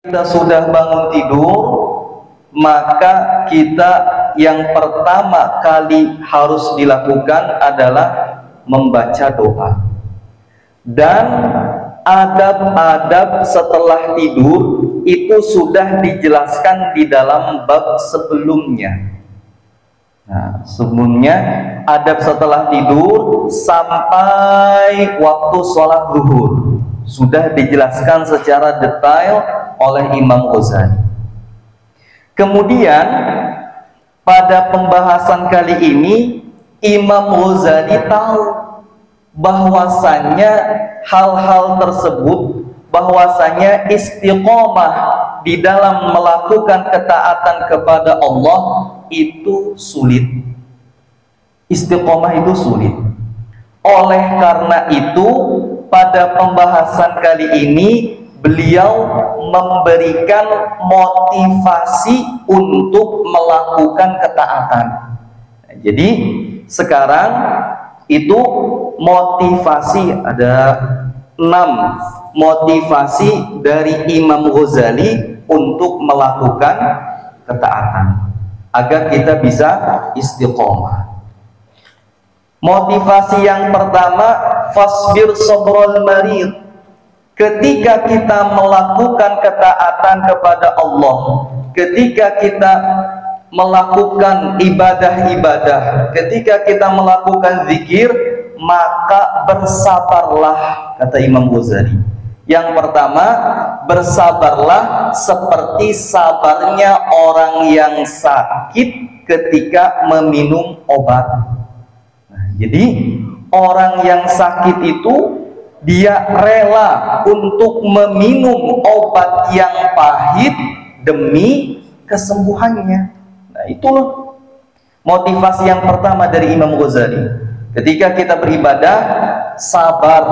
kita sudah bangun tidur, maka kita yang pertama kali harus dilakukan adalah membaca doa. Dan adab-adab setelah tidur itu sudah dijelaskan di dalam bab sebelumnya. Nah, sebelumnya adab setelah tidur sampai waktu sholat zuhur sudah dijelaskan secara detail oleh Imam Ghazali. Kemudian pada pembahasan kali ini Imam Ghazali tahu bahwasannya hal-hal tersebut, bahwasanya istiqomah di dalam melakukan ketaatan kepada Allah itu sulit. Istiqomah itu sulit. Oleh karena itu pada pembahasan kali ini beliau memberikan motivasi untuk melakukan ketaatan. Jadi sekarang itu motivasi, ada 6 motivasi dari Imam Ghazali untuk melakukan ketaatan agar kita bisa istiqomah. Motivasi yang pertama, fasbir sabrul marid. Ketika kita melakukan ketaatan kepada Allah, ketika kita melakukan ibadah-ibadah, ketika kita melakukan zikir, maka bersabarlah, kata Imam Ghazali. Yang pertama, bersabarlah seperti sabarnya orang yang sakit ketika meminum obat. Nah, jadi orang yang sakit itu dia rela untuk meminum obat yang pahit demi kesembuhannya. Nah, itulah motivasi yang pertama dari Imam Ghazali. Ketika kita beribadah, sabar,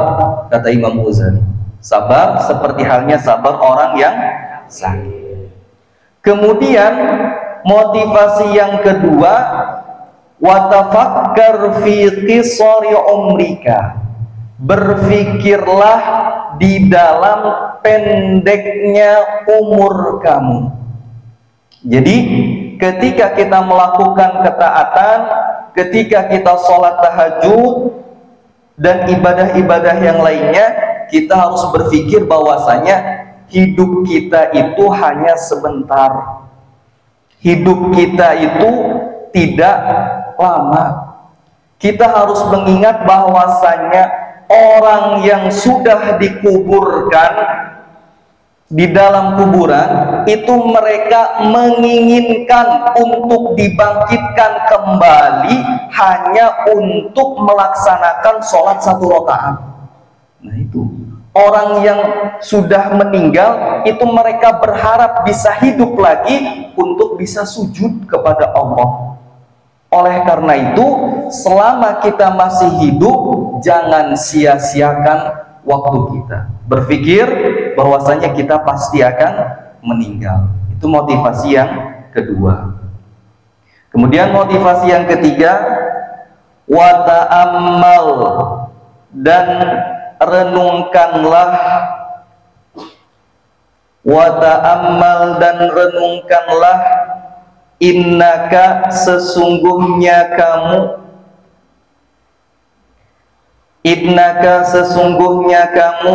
kata Imam Ghazali. Sabar seperti halnya sabar orang yang sakit. Kemudian motivasi yang kedua, watafakkar fi qisari umrika. Berfikirlah di dalam pendeknya umur kamu. Jadi ketika kita melakukan ketaatan, ketika kita sholat tahajud dan ibadah-ibadah yang lainnya, kita harus berpikir bahwasanya hidup kita itu hanya sebentar. Hidup kita itu tidak lama. Kita harus mengingat bahwasanya orang yang sudah dikuburkan di dalam kuburan itu mereka menginginkan untuk dibangkitkan kembali hanya untuk melaksanakan sholat 1 rakaat. Nah, itu orang yang sudah meninggal itu mereka berharap bisa hidup lagi untuk bisa sujud kepada Allah. Oleh karena itu, selama kita masih hidup, jangan sia-siakan waktu kita. Berpikir bahwasanya kita pasti akan meninggal. Itu motivasi yang kedua. Kemudian motivasi yang ketiga, wa ta'ammal, dan renungkanlah, wa ta'ammal, dan renungkanlah, innaka, sesungguhnya kamu, innaka, sesungguhnya kamu,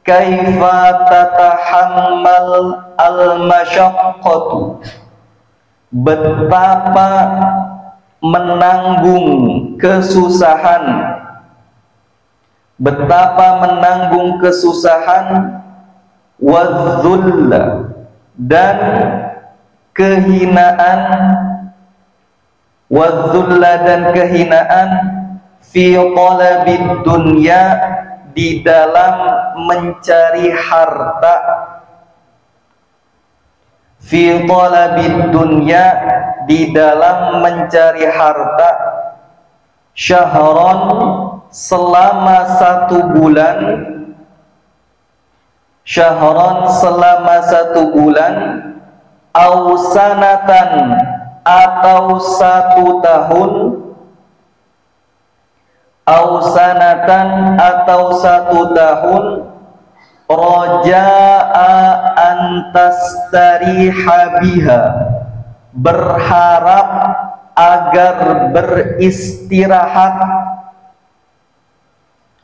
kaifa tatahammal al-masyaqqatu, betapa menanggung kesusahan, betapa menanggung kesusahan, wadzulla, dan kehinaan, wadzulla, dan kehinaan, fi talabid dunya, di dalam mencari harta, fi talabid dunya, di dalam mencari harta, syahron, selama 1 bulan, syahron, selama 1 bulan, au sanatan, atau 1 tahun, au sanatan, atau 1 tahun, roja'a antastariha biha, berharap agar beristirahat,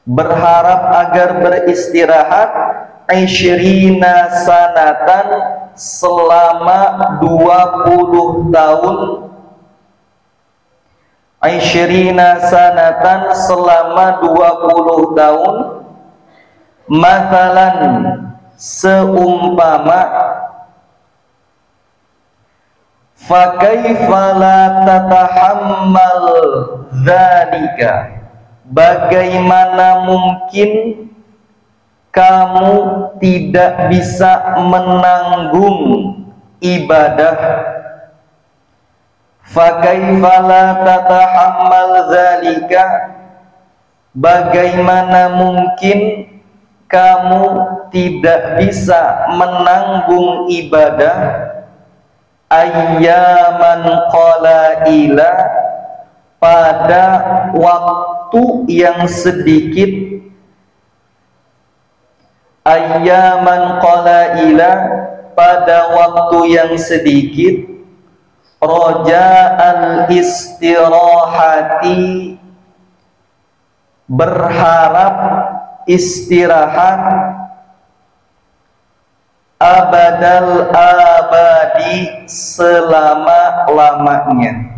berharap agar beristirahat, isyrina sanatan, selama 20 tahun, isyrina sanatan, selama 20 tahun, mathalan, seumpama, fakaifa la tatahammal dzalika, bagaimana mungkin kamu tidak bisa menanggung ibadah, fakaifa la tatahammal dzalika, bagaimana mungkin kamu tidak bisa menanggung ibadah, ayyaman qalaila, pada waktu yang sedikit, ayyaman qalaila, pada waktu yang sedikit, roja'al istirahati, berharap istirahat, abadal abadi, selama-lamanya,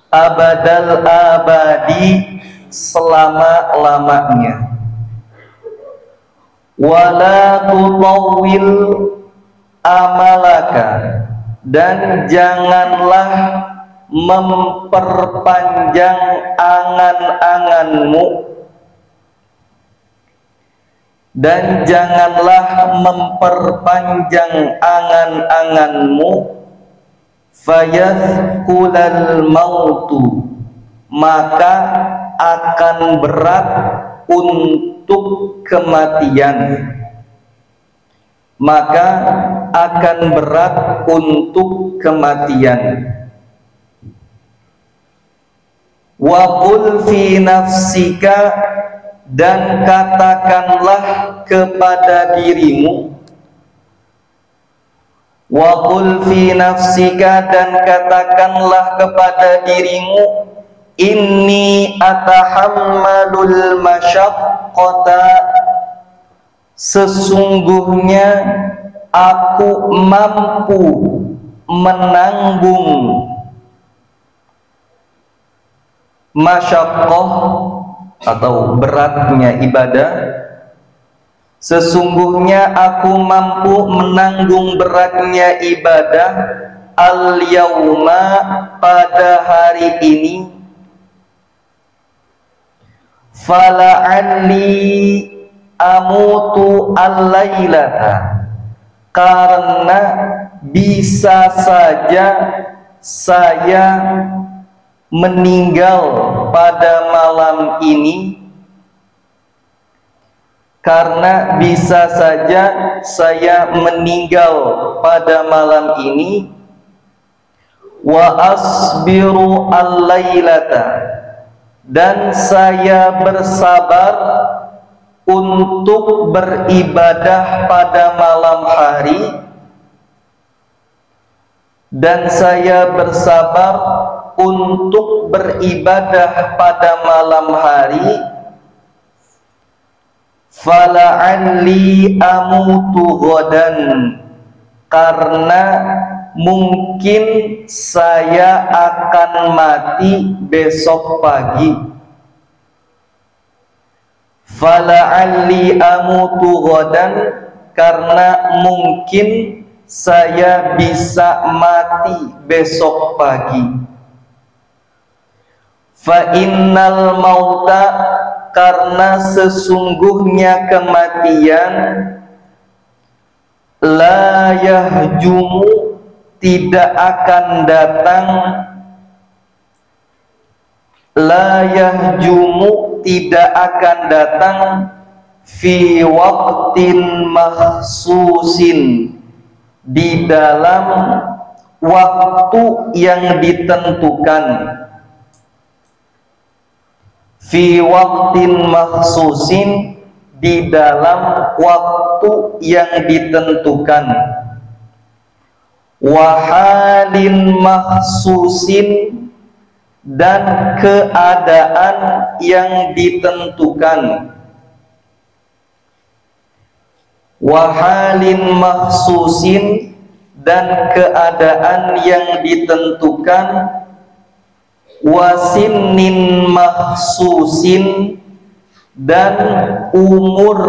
abadal abadi, selama-lamanya. Wala tutawwil amalaka, dan janganlah memperpanjang angan-anganmu, dan janganlah memperpanjang angan-anganmu, fayathqulal mautu, maka akan berat untuk kematian, maka akan berat untuk kematian. Wa qul fi nafsika, dan katakanlah kepada dirimu, wa qul fi nafsika, dan katakanlah kepada dirimu, inni atahammalul masyaqqata, sesungguhnya aku mampu menanggung masyaqqah, atau beratnya ibadah. Sesungguhnya aku mampu menanggung beratnya ibadah, al-yauma, pada hari ini, fala'alli amutu al-lailata, karena bisa saja saya meninggal pada malam ini, karena bisa saja saya meninggal pada malam ini, wa asbiru al-lailata, dan saya bersabar untuk beribadah pada malam hari, dan saya bersabar untuk beribadah pada malam hari, fala'alli amutu ghadan, karena mungkin saya akan mati besok pagi. Fala'alli amutu ghadan, karena mungkin saya bisa mati besok pagi. Fa innal mauta, karena sesungguhnya kematian, la yahjumu, tidak akan datang, la yahjumu, tidak akan datang, fi waqtin mahsusin, di dalam waktu yang ditentukan, fi waqtin mahsusin, di dalam waktu yang ditentukan, wa halin mahsusin, dan keadaan yang ditentukan, wa halin mahsusin, dan keadaan yang ditentukan, wasinin mahsusin, dan umur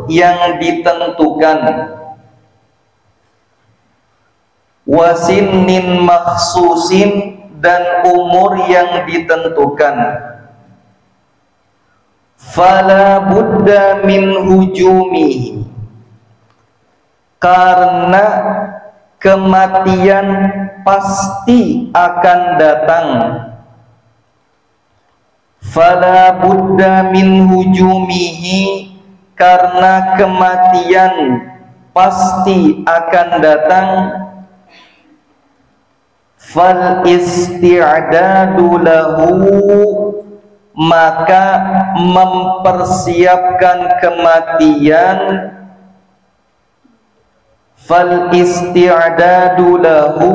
yang ditentukan, wasinin mahsusin, dan umur yang ditentukan. Fala budda min hujumihi, karena kematian pasti akan datang. Fala budda min hujumihi, karena kematian pasti akan datang. Fal isti'dadu lahu, maka mempersiapkan kematian. Fal isti'dadu lahu,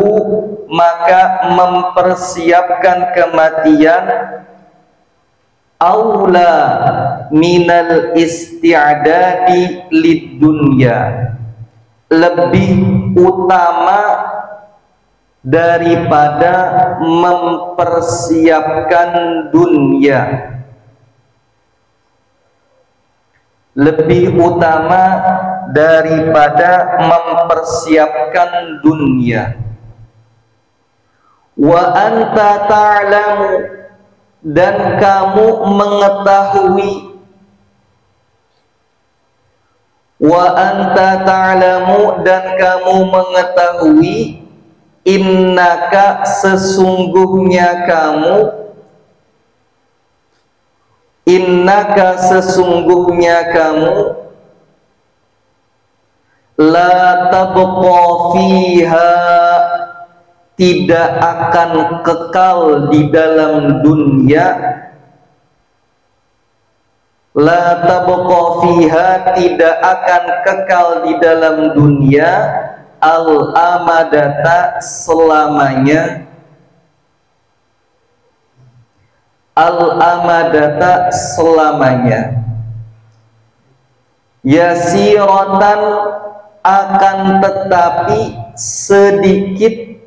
maka mempersiapkan kematian. Aula minal isti'dadi lid dunya, lebih utama daripada mempersiapkan dunia, lebih utama daripada mempersiapkan dunia. Wa anta ta'lamu, dan kamu mengetahui, wa anta ta'lamu, dan kamu mengetahui, innaka, sesungguhnya kamu, innaka, sesungguhnya kamu, la tabqa fiha, tidak akan kekal di dalam dunia. La tabqa fiha, tidak akan kekal di dalam dunia. Al-amadata, selamanya. Al-amadata, selamanya. Yasiratan, akan tetapi sedikit.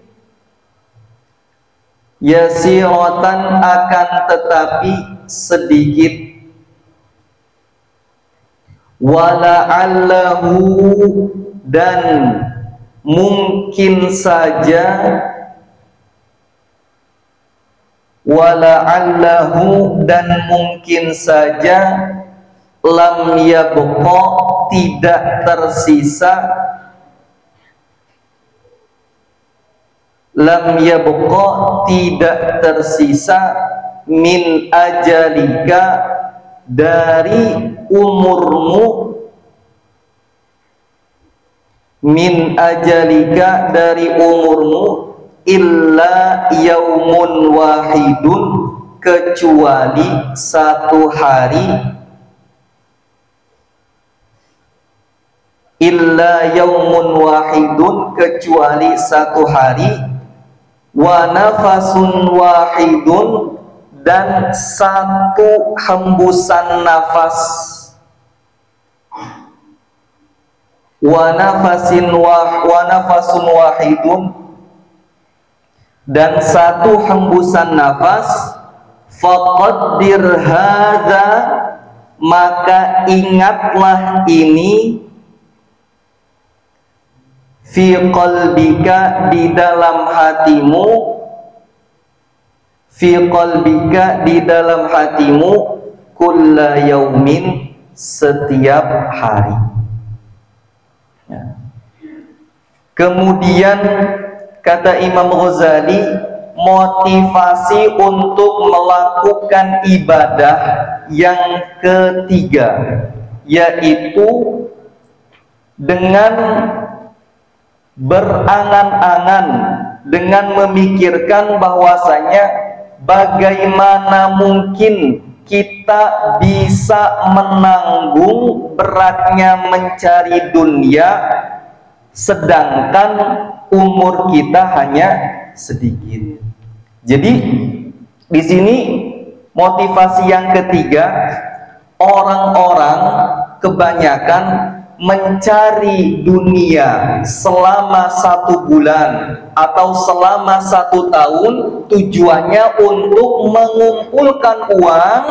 Yasiratan, akan tetapi sedikit. Wala'allahu, dan mungkin saja, wala'allahu, dan mungkin saja, lam yabqa, tidak tersisa, lam yabqa, tidak tersisa, min ajalika, dari umurmu, min ajalika, dari umurmu, illa yaumun wahidun, kecuali satu hari, illa yaumun wahidun, kecuali satu hari, wa nafasun wahidun, dan satu hembusan nafas, wa nafasun wahidun, dan satu hembusan nafas. Faqaddir hadza, maka ingatlah ini, fi qalbika, di dalam hatimu, fi qalbika, di dalam hatimu, kulla yaumin, setiap hari. Kemudian kata Imam Ghazali, motivasi untuk melakukan ibadah yang ketiga, yaitu dengan berangan-angan, dengan memikirkan bahwasanya bagaimana mungkin kita bisa menanggung beratnya mencari dunia, sedangkan umur kita hanya sedikit. Jadi di sini motivasi yang ketiga, orang-orang kebanyakan mencari dunia selama 1 bulan atau selama 1 tahun, tujuannya untuk mengumpulkan uang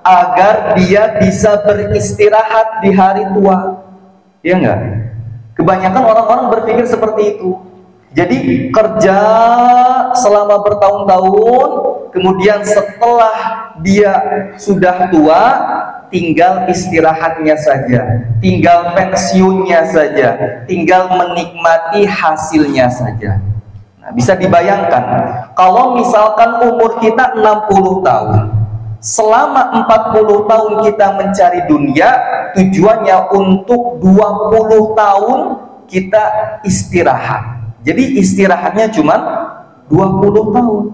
agar dia bisa beristirahat di hari tua. Ya enggak? Kebanyakan orang-orang berpikir seperti itu. Jadi kerja selama bertahun-tahun, kemudian setelah dia sudah tua, tinggal istirahatnya saja, tinggal pensiunnya saja, tinggal menikmati hasilnya saja. Nah, bisa dibayangkan kalau misalkan umur kita 60 tahun, selama 40 tahun kita mencari dunia, tujuannya untuk 20 tahun kita istirahat. Jadi istirahatnya cuma 20 tahun.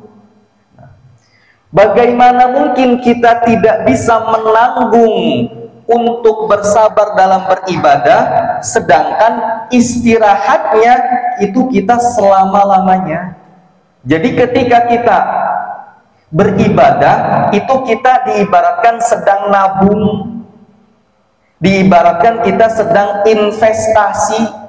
Bagaimana mungkin kita tidak bisa menanggung untuk bersabar dalam beribadah, sedangkan istirahatnya itu kita selama-lamanya. Jadi ketika kita beribadah, itu kita diibaratkan sedang nabung, diibaratkan kita sedang investasi,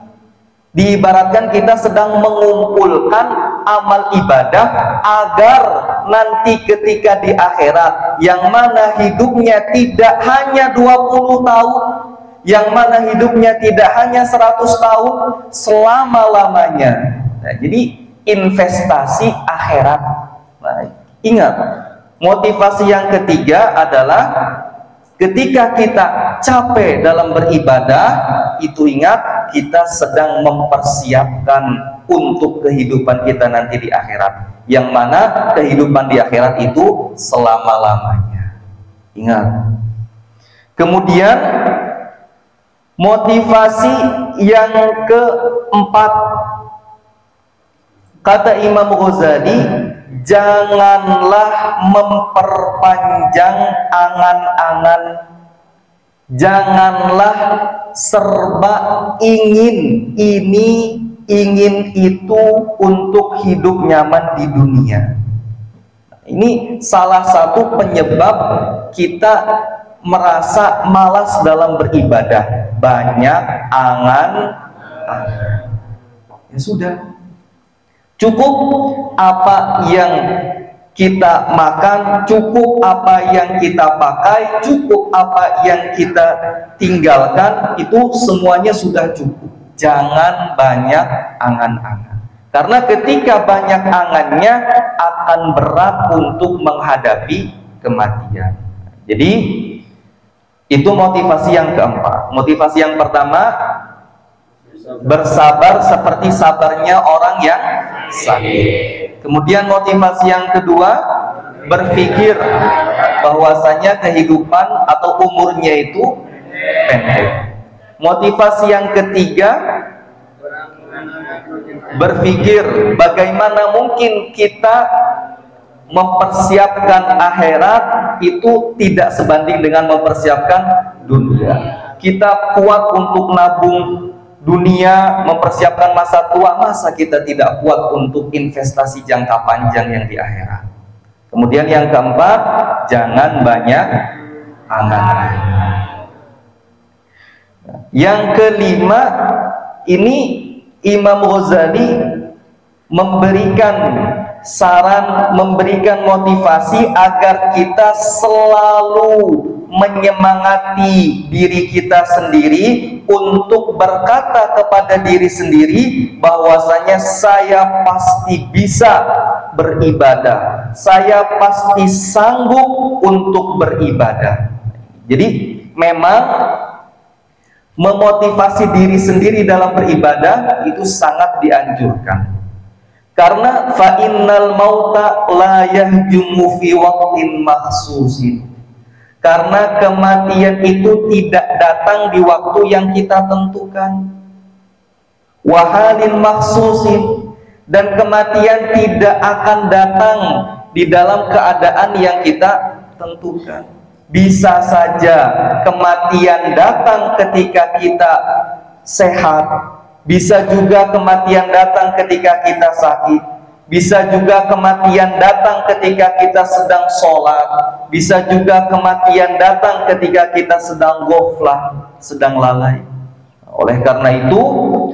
diibaratkan kita sedang mengumpulkan amal ibadah agar nanti ketika di akhirat, yang mana hidupnya tidak hanya 20 tahun, yang mana hidupnya tidak hanya 100 tahun, selama-lamanya. Nah, jadi investasi akhirat. Nah, ingat, motivasi yang ketiga adalah ketika kita capek dalam beribadah, itu ingat kita sedang mempersiapkan untuk kehidupan kita nanti di akhirat, yang mana kehidupan di akhirat itu selama-lamanya. Ingat. Kemudian motivasi yang keempat, kata Imam Ghazali, janganlah memperpanjang angan-angan, janganlah serba ingin ini, ingin itu untuk hidup nyaman di dunia. Ini salah satu penyebab kita merasa malas dalam beribadah. Banyak angan. Ya sudah, cukup apa yang kita makan, cukup apa yang kita pakai, cukup apa yang kita tinggalkan, itu semuanya sudah cukup. Jangan banyak angan-angan, karena ketika banyak angannya akan berat untuk menghadapi kematian. Jadi itu motivasi yang keempat. Motivasi yang pertama, bersabar seperti sabarnya orang yang sakit. Kemudian motivasi yang kedua, berpikir bahwasanya kehidupan atau umurnya itu pendek. Motivasi yang ketiga, berpikir bagaimana mungkin kita mempersiapkan akhirat itu tidak sebanding dengan mempersiapkan dunia. Kita kuat untuk nabung dunia, mempersiapkan masa tua, masa kita tidak kuat untuk investasi jangka panjang yang di akhirat. Kemudian yang keempat, jangan banyak angan-angan. Yang kelima, ini Imam Ghazali memberikan saran, memberikan motivasi agar kita selalu menyemangati diri kita sendiri untuk berkata kepada diri sendiri bahwasanya saya pasti bisa beribadah, saya pasti sanggup untuk beribadah. Jadi memang memotivasi diri sendiri dalam beribadah itu sangat dianjurkan, karena fa innal mauta la yahjumu fi waqtin makhsusin, karena kematian itu tidak datang di waktu yang kita tentukan. Wahalin makhsusin, dan kematian tidak akan datang di dalam keadaan yang kita tentukan. Bisa saja kematian datang ketika kita sehat, bisa juga kematian datang ketika kita sakit, bisa juga kematian datang ketika kita sedang sholat, bisa juga kematian datang ketika kita sedang ghaflah, sedang lalai. Oleh karena itu,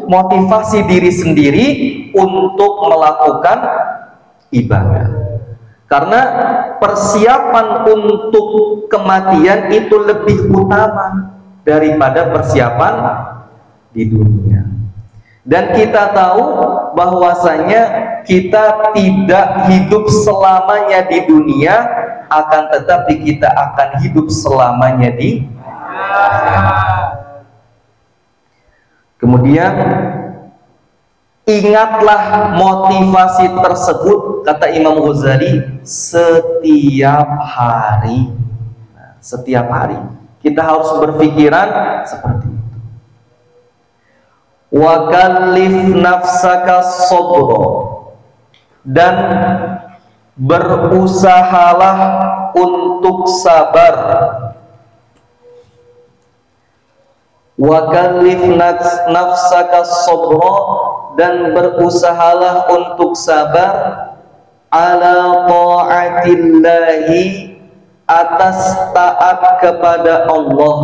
motivasi diri sendiri untuk melakukan ibadah. Karena persiapan untuk kematian itu lebih utama daripada persiapan di dunia. Dan kita tahu bahwasanya kita tidak hidup selamanya di dunia, akan tetapi kita akan hidup selamanya di akhirat. Kemudian ingatlah motivasi tersebut, kata Imam Ghazali, setiap hari. Setiap hari kita harus berpikiran seperti itu. Wa kallif nafsaka sabra, dan berusahalah untuk sabar. Wa kallif nafsaka sabra, dan berusahalah untuk sabar ala ta'atillahi, atas taat kepada Allah,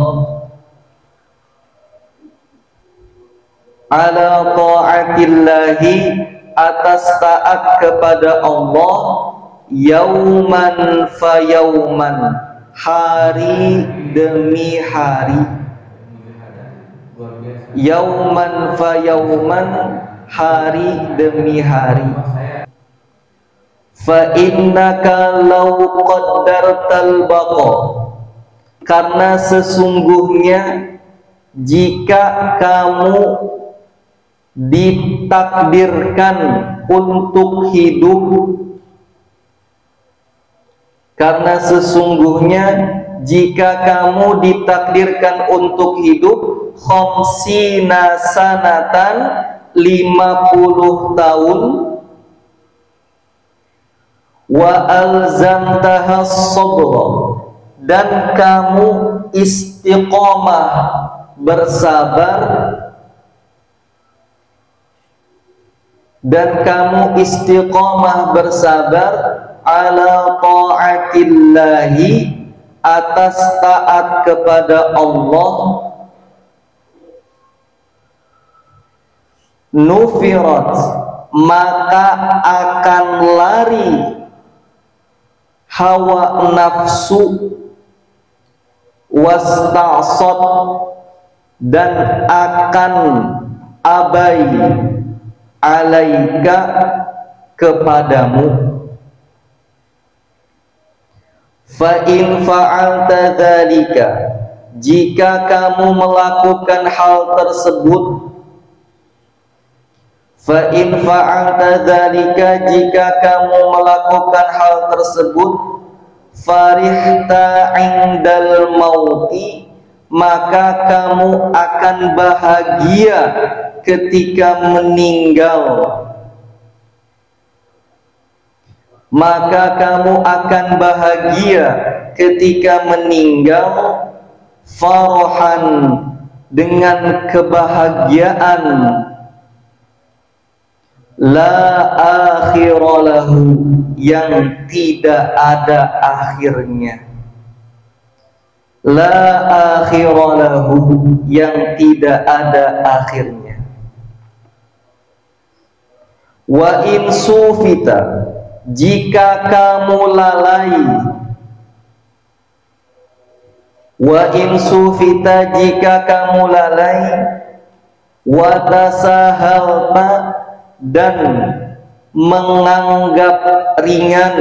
ala ta'atillahi, atas taat kepada Allah, yauman fa yauman, hari demi hari, yauman fa yauman, hari demi hari. Fa innaka law qaddartal baqa, karena sesungguhnya jika kamu ditakdirkan untuk hidup, karena sesungguhnya jika kamu ditakdirkan untuk hidup, khamsina sanatan, 50 tahun, wa alzamtaha sabra, dan kamu istiqomah bersabar, dan kamu istiqomah bersabar ala ta'atillahi, atas taat kepada Allah, nufirat, maka akan lari hawa nafsu, wasta'sat, dan akan abai alaika, kepadamu. Fa in fa'alta dzalika, jika kamu melakukan hal tersebut, fa in fa'alta dzalika, jika kamu melakukan hal tersebut, farihta indal mauti, maka kamu akan bahagia ketika meninggal, maka kamu akan bahagia ketika meninggal, farahan, dengan kebahagiaan, la akhiralahu, yang tidak ada akhirnya, la akhiralahu, yang tidak ada akhirnya. Wa in sufita, jika kamu lalai, wa in sufita, jika kamu lalai, wa tasahalta, dan menganggap ringan,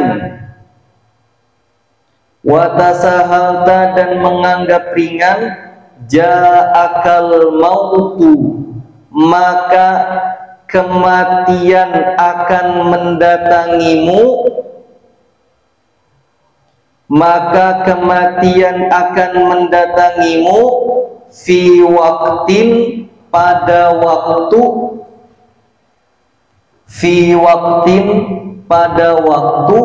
wa tasahalta, dan menganggap ringan, ja'akal mautu, maka kematian akan mendatangimu, maka kematian akan mendatangimu, fi waktin, pada waktu, fi waktin, pada waktu,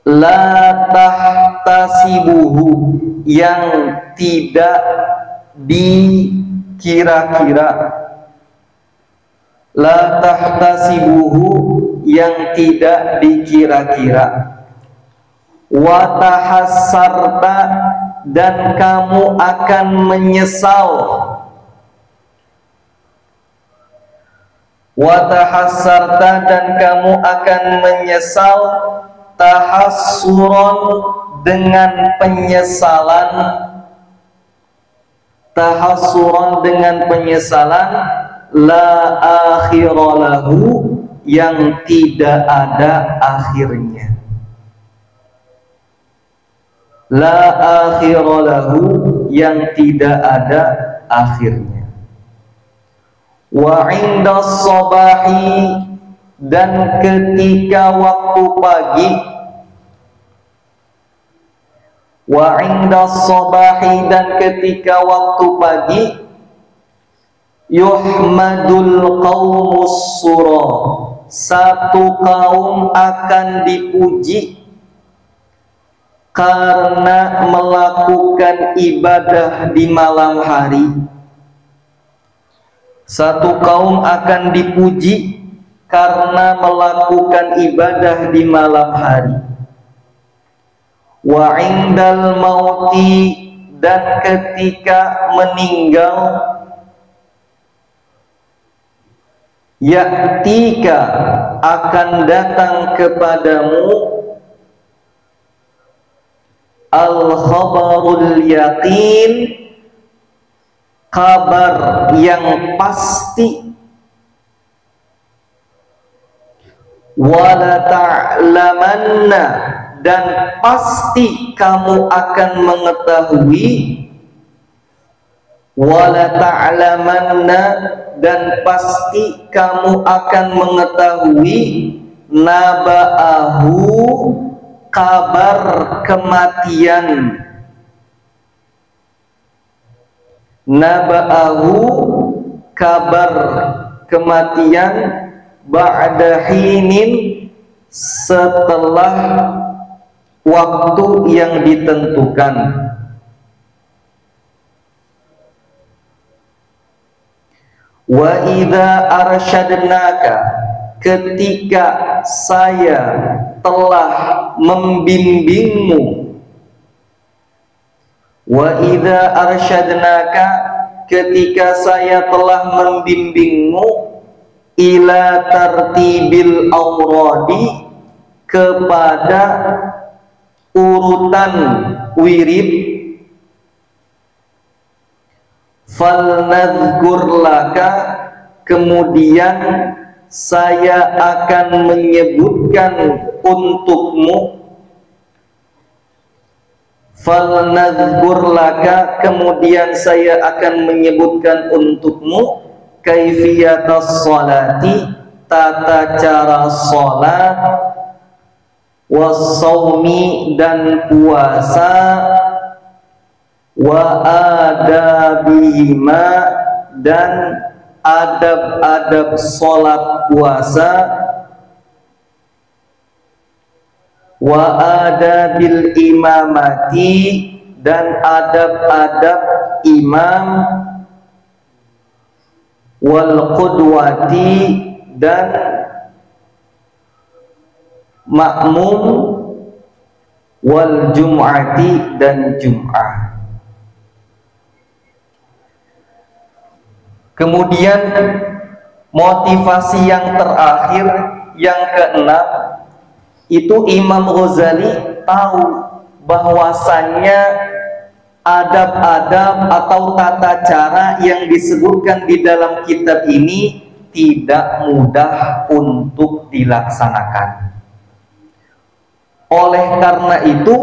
la tahtasibuhu, yang tidak dikira-kira. La tahtasibuhu, yang tidak dikira-kira. Wa tahassarta, dan kamu akan menyesal. Wa tahassarta, dan kamu akan menyesal. Tahassuron, dengan penyesalan. Tahassuron, dengan penyesalan. La akhiralahu, yang tidak ada akhirnya. La akhiralahu, yang tidak ada akhirnya. Wa inda sabahi, dan ketika waktu pagi. Wa inda sabahi, dan ketika waktu pagi. Yuhmadul qaumus sura, satu kaum akan dipuji karena melakukan ibadah di malam hari. Satu kaum akan dipuji karena melakukan ibadah di malam hari. Wa indal mauti, dan ketika meninggal. Ya'tika, akan datang kepadamu. Al-khabarul yaqin, kabar yang pasti. Wala ta'lamanna, dan pasti kamu akan mengetahui. Wala ta'lamanna, dan pasti kamu akan mengetahui. Naba'ahu, kabar kematian. Naba'ahu, kabar kematian. Ba'da hinin, setelah waktu yang ditentukan. Wa idza arsyadnaka, ketika saya telah membimbingmu. Wa idza arsyadnaka, ketika saya telah membimbingmu. Ila tartibil awradi, kepada urutan wirid. Falnadhkur laka, kemudian saya akan menyebutkan untukmu. Falnadhkur laka, kemudian saya akan menyebutkan untukmu. Kaifiyatas sholati, tata cara sholat. Wassaumi, dan puasa. Wa adabihima, dan adab-adab sholat puasa. Wa adabil imamati, dan adab-adab imam. Wal qudwati, dan makmum. Wal jum'ati, dan jum'ah. Kemudian motivasi yang terakhir, yang keenam, itu Imam Ghazali tahu bahwasannya adab-adab atau tata cara yang disebutkan di dalam kitab ini tidak mudah untuk dilaksanakan. Oleh karena itu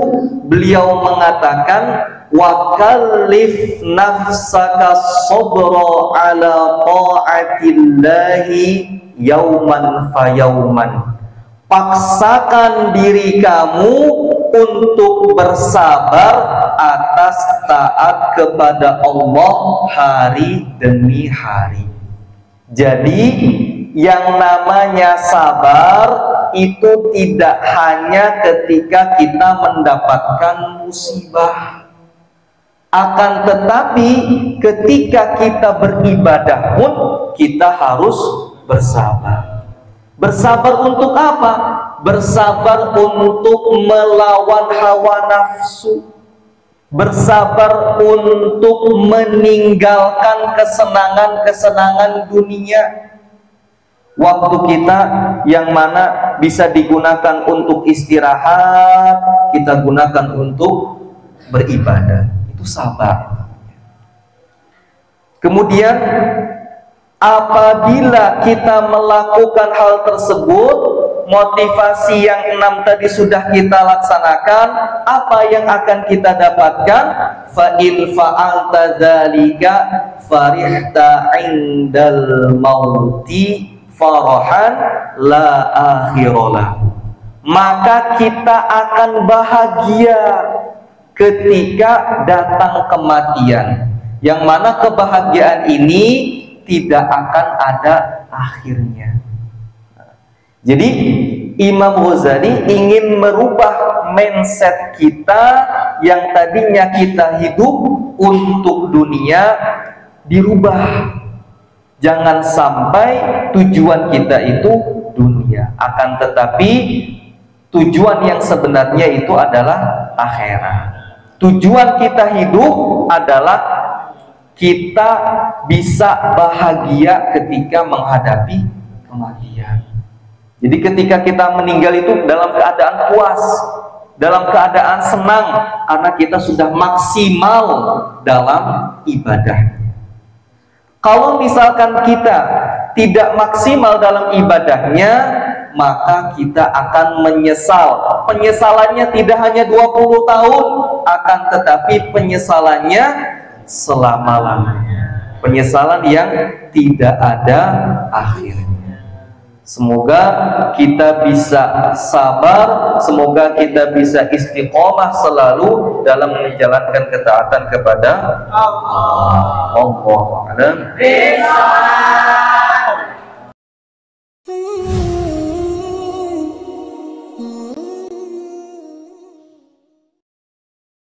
beliau mengatakan, wa kallif nafsaka sabra ala ta'atillahi yauman fa yauman. Paksakan diri kamu untuk bersabar atas taat kepada Allah hari demi hari. Jadi yang namanya sabar itu tidak hanya ketika kita mendapatkan musibah, akan tetapi ketika kita beribadah pun kita harus bersabar. Bersabar untuk apa? Bersabar untuk melawan hawa nafsu, bersabar untuk meninggalkan kesenangan-kesenangan dunia. Waktu kita yang mana bisa digunakan untuk istirahat, kita gunakan untuk beribadah. Itu sabar. Kemudian apabila kita melakukan hal tersebut, motivasi yang 6 tadi sudah kita laksanakan, apa yang akan kita dapatkan? Fa in fa'alta dzalika farihta 'indal mauti farahan la akhiralah. Maka kita akan bahagia ketika datang kematian, yang mana kebahagiaan ini tidak akan ada akhirnya. Jadi Imam Ghazali ingin merubah mindset kita yang tadinya kita hidup untuk dunia, dirubah. Jangan sampai tujuan kita itu dunia, akan tetapi tujuan yang sebenarnya itu adalah akhirat. Tujuan kita hidup adalah kita bisa bahagia ketika menghadapi kematian. Jadi ketika kita meninggal itu dalam keadaan puas, dalam keadaan senang, karena kita sudah maksimal dalam ibadah. Kalau misalkan kita tidak maksimal dalam ibadahnya, maka kita akan menyesal. Penyesalannya tidak hanya 20 tahun, akan tetapi penyesalannya selama-lamanya. Penyesalan yang tidak ada akhirnya. Semoga kita bisa sabar, semoga kita bisa istiqomah selalu dalam menjalankan ketaatan kepada Allah.